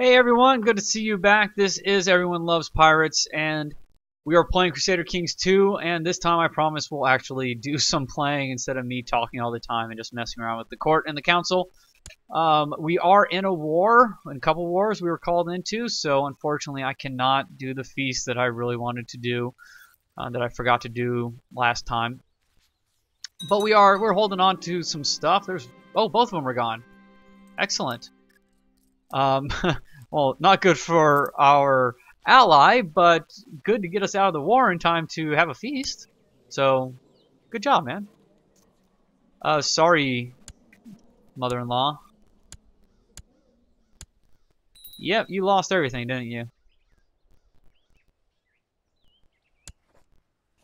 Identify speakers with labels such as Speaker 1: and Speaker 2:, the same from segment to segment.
Speaker 1: Hey everyone, good to see you back. This is Everyone Loves Pirates, and we are playing Crusader Kings II, and this time I promise we'll actually do some playing instead of me talking all the time and just messing around with the court and the council. We are in a war, in a couple wars we were called into, so unfortunately I cannot do the feast that I really wanted to do, that I forgot to do last time. But we're holding on to some stuff. Oh, both of them are gone. Excellent. Well, not good for our ally, but good to get us out of the war in time to have a feast. So, good job, man. Sorry, mother-in-law. Yep, you lost everything, didn't you?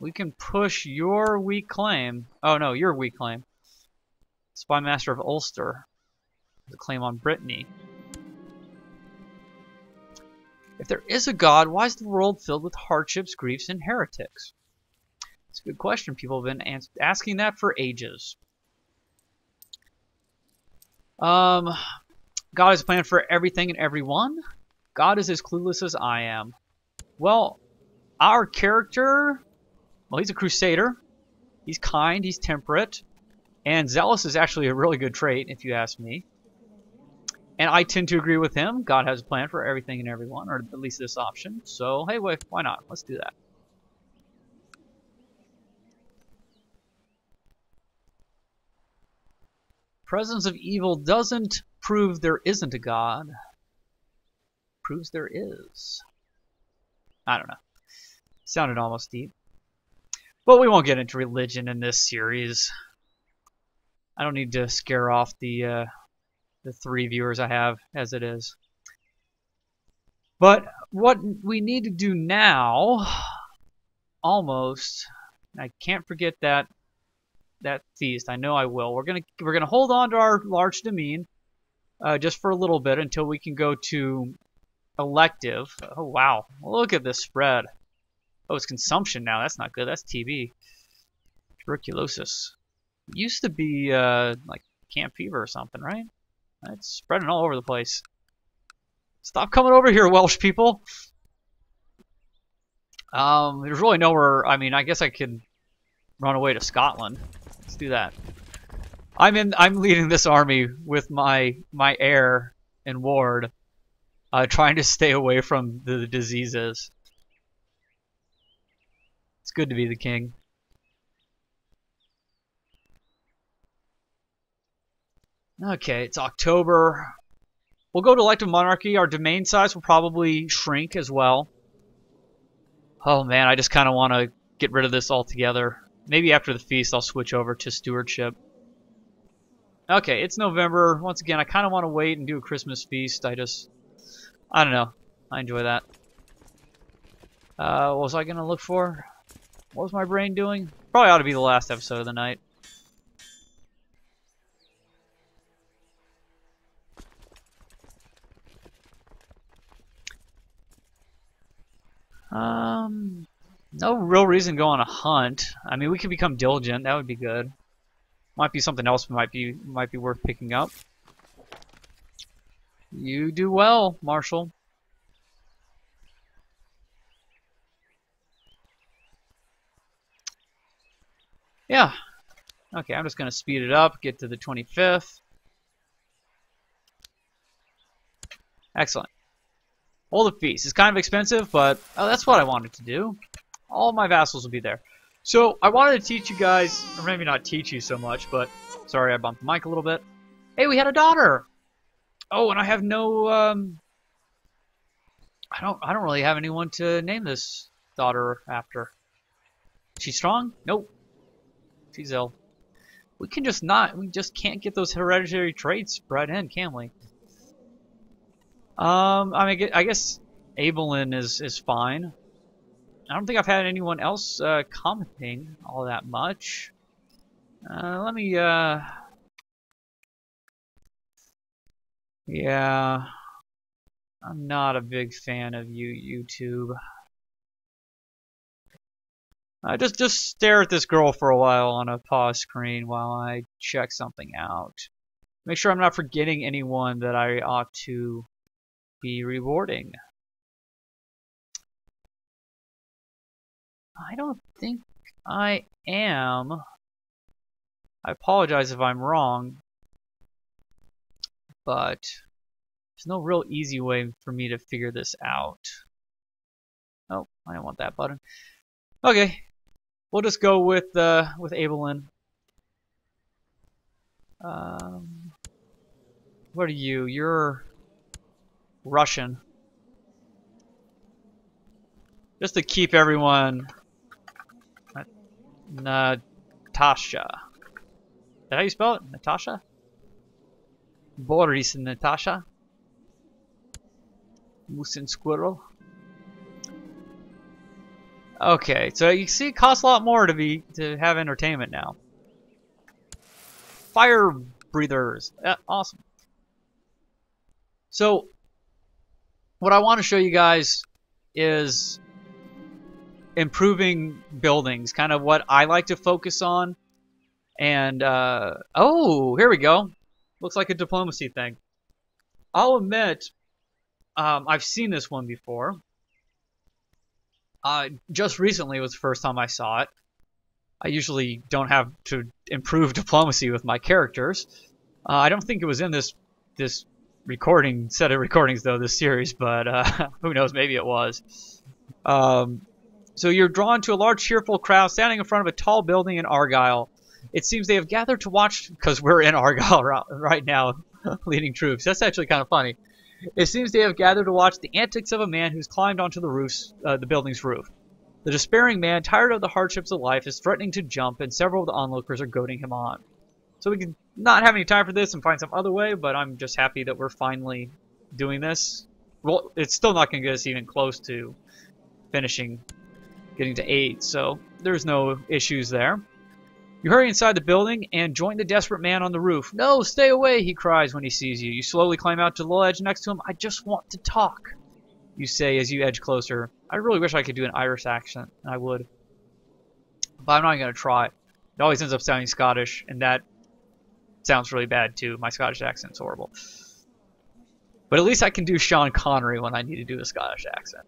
Speaker 1: We can push your weak claim. Oh, no, your weak claim. Spy Master of Ulster. The claim on Brittany. If there is a God, why is the world filled with hardships, griefs, and heretics? It's a good question. People have been asking that for ages. God has a plan for everything and everyone. God is as clueless as I am. Well, our character, well, he's a crusader. He's kind, he's temperate, and zealous is actually a really good trait, if you ask me. And I tend to agree with him. God has a plan for everything and everyone, or at least this option. So, hey, wait, why not? Let's do that. Presence of evil doesn't prove there isn't a God. Proves there is. I don't know. Sounded almost deep. But we won't get into religion in this series. I don't need to scare off the 3 viewers I have as it is. But what we need to do now, almost, I can't forget that feast. I know I will. We're gonna hold on to our large demesne just for a little bit until we can go to elective. Oh wow! Look at this spread. Oh, it's consumption now. That's not good. That's TB, tuberculosis. It used to be like camp fever or something, right? It's spreading all over the place. Stop coming over here, Welsh people. There's really nowhere. I mean, I guess I could run away to Scotland. Let's do that. I'm leading this army with my heir and ward, trying to stay away from the diseases. It's good to be the king. Okay, it's October. We'll go to elective monarchy. Our domain size will probably shrink as well. Oh man, I just kind of want to get rid of this altogether. Maybe after the feast I'll switch over to stewardship. Okay, it's November. Once again, I kind of want to wait and do a Christmas feast. I don't know. I enjoy that. What was I going to look for? What was my brain doing? Probably ought to be the last episode of the night. No real reason to go on a hunt. I mean, we could become diligent. That would be good. Might be something else might be worth picking up. You do well, Marshal. Yeah. Okay, I'm just gonna speed it up, get to the 25th. Excellent. Hold the feast. It's kind of expensive, but that's what I wanted to do. All my vassals will be there. So I wanted to teach you guys, or maybe not teach you so much, but sorry I bumped the mic a little bit. Hey, we had a daughter. Oh, and I have no. I don't really have anyone to name this daughter after. She's strong? Nope. She's ill. We just can't get those hereditary traits bred in, can we? I mean, I guess Abelin is fine. I don't think I've had anyone else commenting all that much. Let me, yeah, I'm not a big fan of YouTube. Just stare at this girl for a while on a pause screen while I check something out. Make sure I'm not forgetting anyone that I ought to be rewarding. I don't think I am. I apologize if I'm wrong, but there's no real easy way for me to figure this out. Oh, I don't want that button. Okay, we'll just go with Abelin. What are you? You're Russian. Just to keep everyone. Natasha. Is that how you spell it? Natasha? Boris and Natasha? Moose and squirrel. Okay, so you see, it costs a lot more to have entertainment now. Fire breathers. Awesome. So, what I want to show you guys is improving buildings, kind of what I like to focus on. And, oh, here we go. Looks like a diplomacy thing. I'll admit, I've seen this one before. Just recently was the first time I saw it. I usually don't have to improve diplomacy with my characters. I don't think it was in this recording set of recordings though, this series, but who knows, maybe it was. So you're drawn to a large cheerful crowd standing in front of a tall building in Argyle. It seems they have gathered to watch, because we're in Argyle right now, leading troops. That's actually kind of funny. It seems they have gathered to watch the antics of a man who's climbed onto the building's roof. The despairing man, tired of the hardships of life, is threatening to jump, and several of the onlookers are goading him on. So we can not have any time for this and find some other way, but I'm just happy that we're finally doing this. Well, it's still not going to get us even close to finishing, getting to 8, so there's no issues there. You hurry inside the building and join the desperate man on the roof. "No, stay away," he cries when he sees you. You slowly climb out to the ledge next to him. "I just want to talk," you say as you edge closer. I really wish I could do an Irish accent. I would. But I'm not going to try. It always ends up sounding Scottish, and that sounds really bad too. My Scottish accent's horrible. But at least I can do Sean Connery when I need to do a Scottish accent.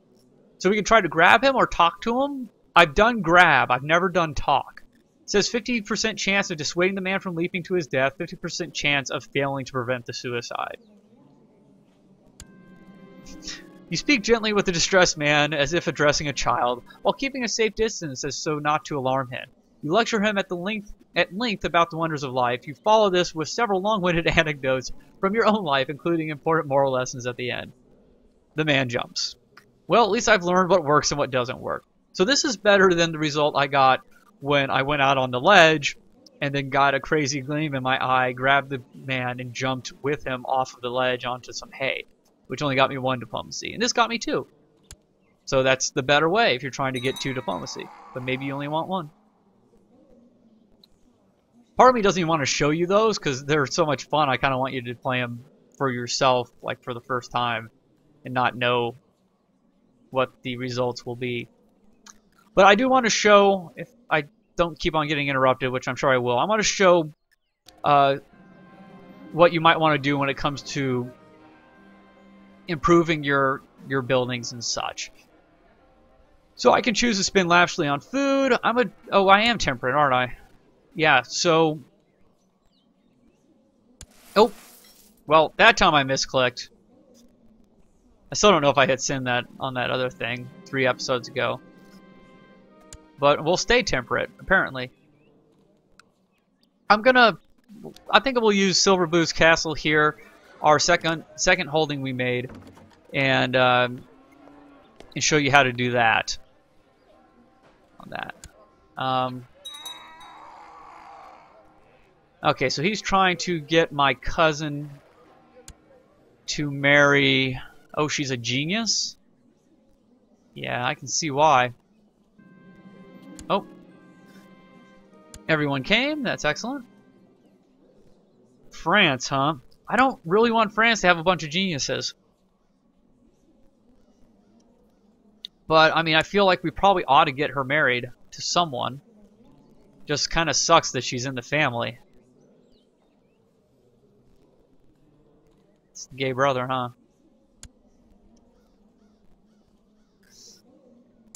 Speaker 1: So we can try to grab him or talk to him. I've done grab. I've never done talk. It says 50% chance of dissuading the man from leaping to his death, 50% chance of failing to prevent the suicide. You speak gently with the distressed man as if addressing a child, while keeping a safe distance as so not to alarm him. You lecture him at length about the wonders of life. You follow this with several long-winded anecdotes from your own life, including important moral lessons at the end. The man jumps. Well, at least I've learned what works and what doesn't work. So this is better than the result I got when I went out on the ledge and then got a crazy gleam in my eye, grabbed the man, and jumped with him off of the ledge onto some hay, which only got me 1 diplomacy. And this got me 2. So that's the better way if you're trying to get 2 diplomacy. But maybe you only want 1. Part of me doesn't even want to show you those because they're so much fun. I kind of want you to play them for yourself, like for the first time, and not know what the results will be. But I do want to show, if I don't keep on getting interrupted, which I'm sure I will, I want to show what you might want to do when it comes to improving your buildings and such. So I can choose to spend lavishly on food. I am temperate, aren't I? Yeah, so... Oh, well, that time I misclicked. I still don't know if I hit send that on that other thing 3 episodes ago. But we'll stay temperate, apparently. I think we'll use Silver Boo's Castle here, our second holding we made, and show you how to do that. On that. Okay, so he's trying to get my cousin to marry... Oh, she's a genius? Yeah, I can see why. Oh. Everyone came. That's excellent. France, huh? I don't really want France to have a bunch of geniuses. But, I mean, I feel like we probably ought to get her married to someone. Just kind of sucks that she's in the family. It's the gay brother, huh?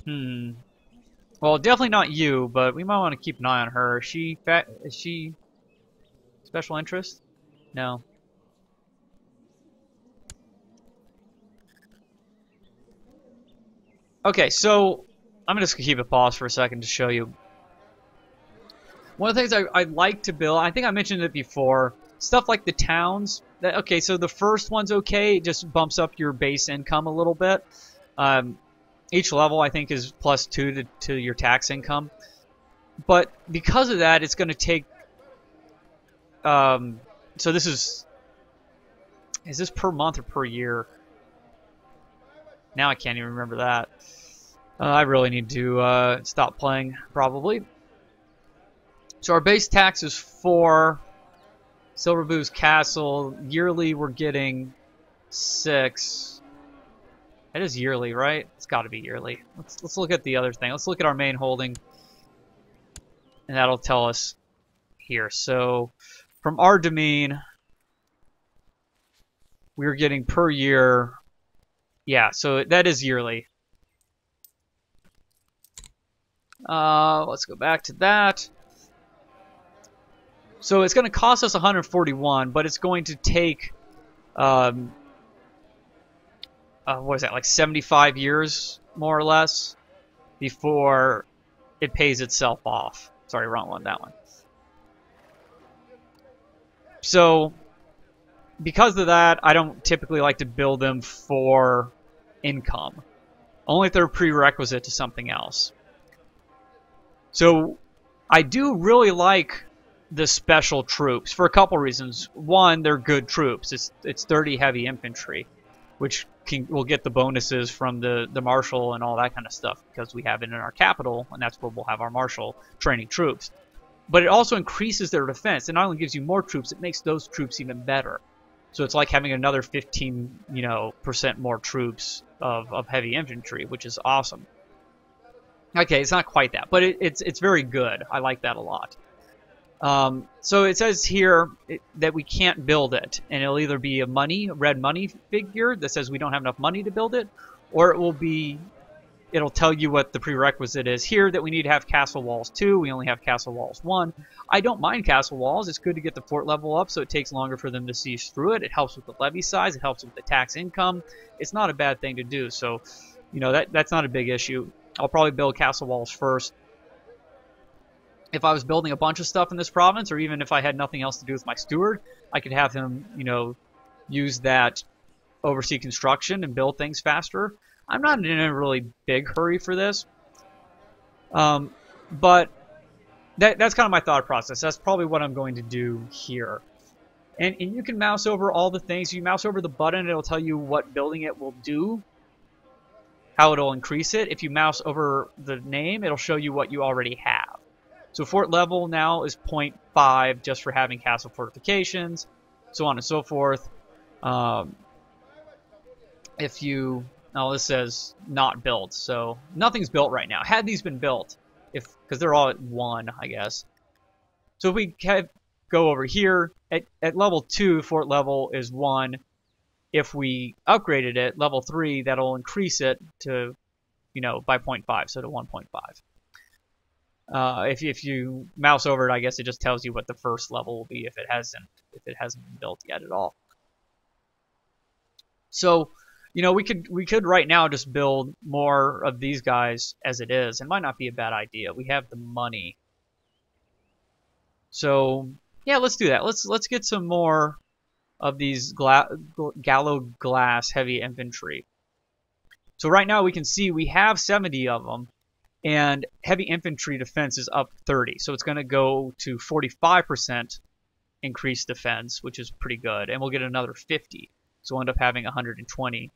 Speaker 1: Well, definitely not you, but we might want to keep an eye on her. Is she special interest? No. Okay, so I'm just gonna keep it paused for a second to show you. One of the things I like to build, I think I mentioned it before, stuff like the towns. Okay, so the first one's okay, it just bumps up your base income a little bit. Each level, I think, is +2 to your tax income. But because of that, it's going to take... so this is this per month or per year? Now I can't even remember that. I really need to stop playing, probably. So our base tax is 4. Silverboo's Castle, yearly we're getting 6. That is yearly, right? It's got to be yearly. Let's look at the other thing. Let's look at our main holding, and that'll tell us here. So from our domain, we're getting per year. Yeah, so that is yearly. Let's go back to that. So it's going to cost us 141, but it's going to take, what is that, like 75 years, more or less, before it pays itself off. Sorry, wrong one, that one. So, because of that, I don't typically like to build them for income. Only if they're a prerequisite to something else. So, I do really like the special troops for a couple reasons. One, they're good troops. It's 30 heavy infantry, which will get the bonuses from the marshal and all that kind of stuff because we have it in our capital, and that's where we'll have our marshal training troops. But it also increases their defense. It not only gives you more troops, it makes those troops even better. So it's like having another 15% more troops of heavy infantry, which is awesome. Okay, it's not quite that, but it's very good. I like that a lot. So it says here that we can't build it, and it'll either be a red money figure that says we don't have enough money to build it, or it'll tell you what the prerequisite is here, that we need to have castle walls 2, we only have castle walls 1. I don't mind castle walls. It's good to get the fort level up, so it takes longer for them to siege through it. It helps with the levy size, it helps with the tax income. It's not a bad thing to do, so that's not a big issue. I'll probably build castle walls first. If I was building a bunch of stuff in this province, or even if I had nothing else to do with my steward, I could have him, use that oversee construction and build things faster. I'm not in a really big hurry for this, but that's kind of my thought process. That's probably what I'm going to do here. And you can mouse over all the things. You mouse over the button, it'll tell you what building it will do, how it'll increase it. If you mouse over the name, it'll show you what you already have. So fort level now is 0.5 just for having castle fortifications, so on and so forth. This says not built, so nothing's built right now. Had these been built, because they're all at 1, I guess. So if we go over here, at level 2, fort level is 1. If we upgraded it, level 3, that'll increase it to, by 0.5, so to 1.5. If you mouse over it, I guess it just tells you what the first level will be if it hasn't been built yet at all. So, we could right now just build more of these guys as it is. It might not be a bad idea. We have the money. So, yeah, let's do that. Let's get some more of these gallo glass heavy infantry. So right now we can see we have 70 of them. And heavy infantry defense is up 30, so it's going to go to 45% increased defense, which is pretty good. And we'll get another 50, so we'll end up having 120.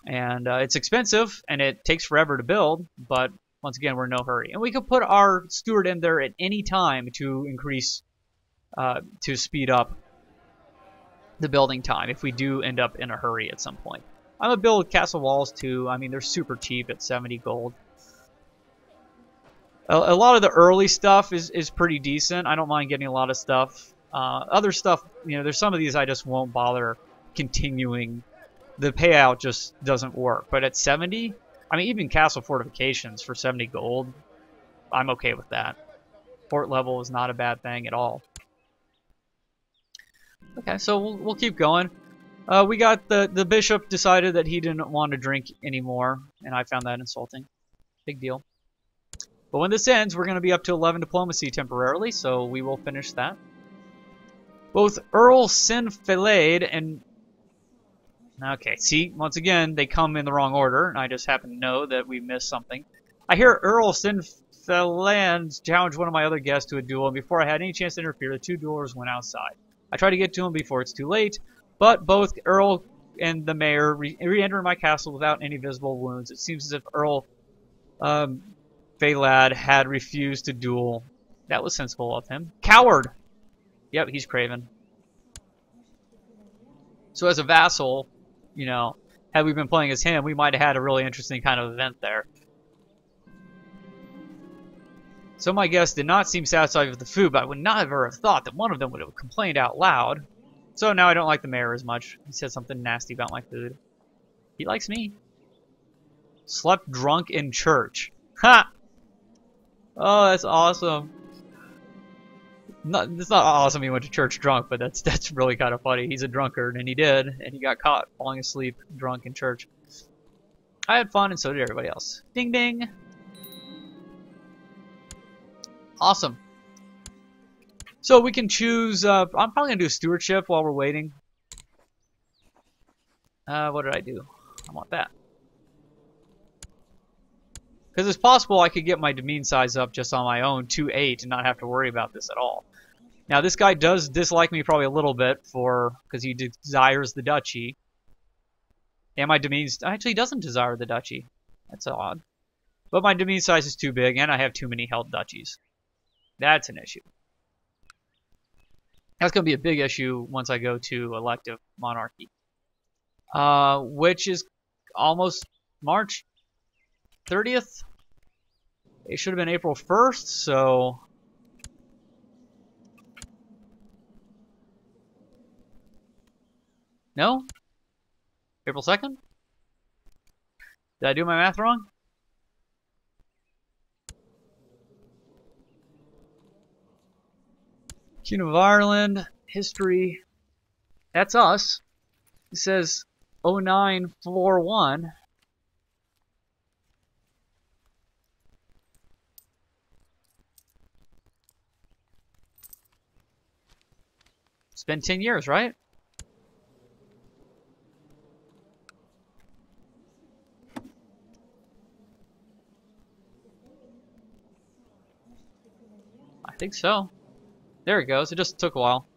Speaker 1: And it's expensive, and it takes forever to build, but once again, we're in no hurry. And we could put our steward in there at any time to increase, to speed up the building time if we do end up in a hurry at some point. I'm going to build castle walls too. I mean, they're super cheap at 70 gold. A lot of the early stuff is pretty decent. I don't mind getting a lot of stuff. Other stuff, there's some of these I just won't bother continuing. The payout just doesn't work. But at 70, I mean, even castle fortifications for 70 gold, I'm okay with that. Fort level is not a bad thing at all. Okay, so we'll keep going. We got the bishop decided that he didn't want to drink anymore, and I found that insulting. Big deal. But when this ends, we're going to be up to 11 diplomacy temporarily, so we will finish that. Both Earl Sinfilade and... Okay, see, once again, they come in the wrong order, and I just happen to know that we missed something. I hear Earl Sinfilade challenge one of my other guests to a duel, and before I had any chance to interfere, the two duelers went outside. I tried to get to him before it's too late, but both Earl and the mayor re-entered my castle without any visible wounds. It seems as if Earl Faylad had refused to duel. That was sensible of him. Coward! Yep, he's craven. So as a vassal, you know, had we been playing as him, we might have had a really interesting kind of event there. So my guests did not seem satisfied with the food, but I would never have thought that one of them would have complained out loud. So now I don't like the mayor as much. He said something nasty about my food. He likes me. Slept drunk in church. Ha! Oh, that's awesome. It's not awesome he went to church drunk, but that's really kind of funny. He's a drunkard, and he did, and he got caught falling asleep drunk in church. I had fun, and so did everybody else. Ding ding! Awesome. So we can choose, I'm probably going to do stewardship while we're waiting. What did I do? I want that. Because it's possible I could get my demesne size up just on my own to 8 and not have to worry about this at all. Now this guy does dislike me probably a little bit because he desires the duchy. And my demesne actually doesn't desire the duchy. That's odd. But my demesne size is too big and I have too many held duchies. That's an issue. That's going to be a big issue once I go to elective monarchy. Which is almost March 30th. It should have been April 1st, so... No? April 2nd? Did I do my math wrong? Kingdom of Ireland, history. That's us. It says 0941. It's been 10 years, right? I think so. There it goes. It just took a while.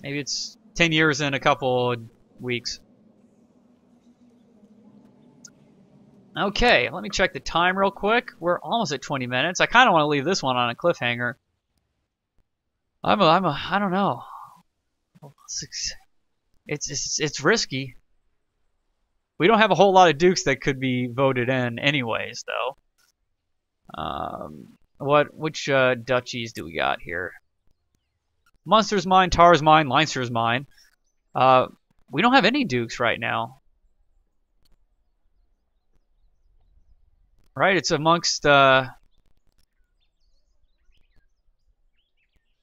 Speaker 1: Maybe it's 10 years in a couple of weeks. Okay, let me check the time real quick. We're almost at 20 minutes. I kind of want to leave this one on a cliffhanger. I don't know. It's risky. We don't have a whole lot of dukes that could be voted in anyways, though. Which duchies do we got here? Munster's mine, Tar's mine, Leinster's mine. We don't have any dukes right now. Right, it's amongst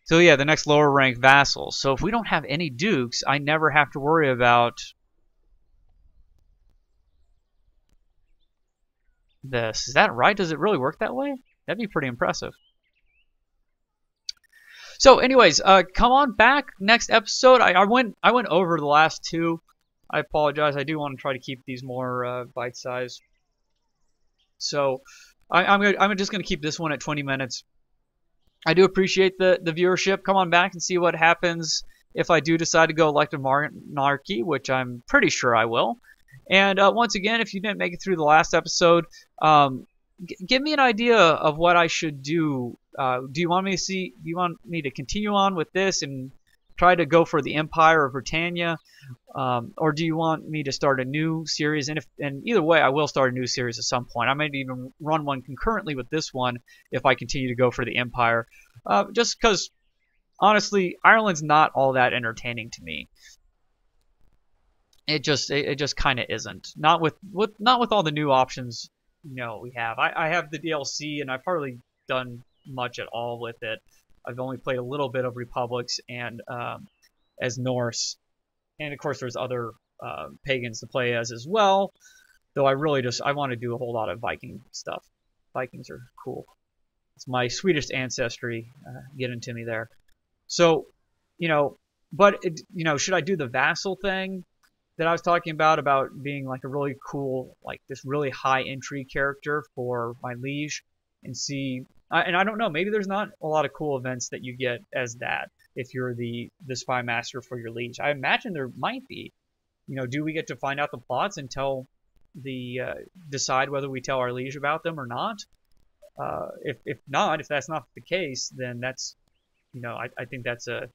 Speaker 1: so yeah, the next lower ranked vassals. So if we don't have any dukes, I never have to worry about this. Is that right? Does it really work that way? That'd be pretty impressive. So anyways, come on back next episode. I went over the last two. I apologize. I do want to try to keep these more bite-sized. So I'm just gonna keep this one at 20 minutes. I do appreciate the viewership. Come on back and see what happens if I do decide to go elective monarchy, which I'm pretty sure I will. And once again, if you didn't make it through the last episode, give me an idea of what I should do. Do you want me to continue on with this and try to go for the Empire of Britannia, or do you want me to start a new series? And either way, I will start a new series at some point. I might even run one concurrently with this one if I continue to go for the Empire, just because honestly, Ireland's not all that entertaining to me. it just kind of isn't. Not with all the new options, we have. I have the DLC, and I've hardly done much at all with it. I've only played a little bit of Republics and as Norse, and of course there's other pagans to play as well. Though I want to do a whole lot of Viking stuff. Vikings are cool. It's my Swedish ancestry getting to me there. So, but should I do the vassal thing that I was talking about being like a really cool, like this really high entry character for my liege, and see, and I don't know, maybe there's not a lot of cool events that you get as that if you're the spy master for your liege. I imagine there might be. Do we get to find out the plots and decide whether we tell our liege about them or not? If that's not the case, then that's, I think that's a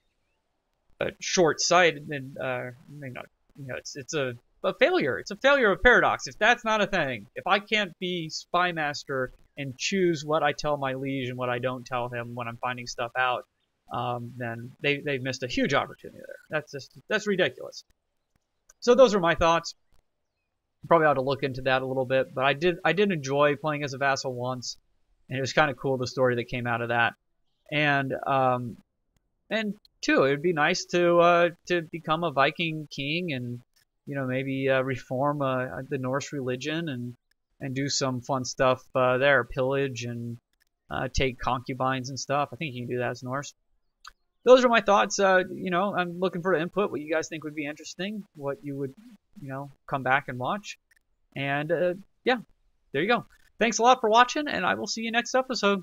Speaker 1: short-sighted and maybe not. It's a failure. It's a failure of paradox. If that's not a thing, if I can't be spy master and choose what I tell my liege and what I don't tell him when I'm finding stuff out, then they've missed a huge opportunity there. That's ridiculous. So those are my thoughts. Probably ought to look into that a little bit, but I did enjoy playing as a vassal once, and it was kind of cool, the story that came out of that. And two, it would be nice to become a Viking king and maybe reform the Norse religion and do some fun stuff there, pillage and take concubines and stuff. I think you can do that as Norse. Those are my thoughts. I'm looking for input, what you guys think would be interesting, what you would come back and watch. And yeah, there you go. Thanks a lot for watching, and I will see you next episode.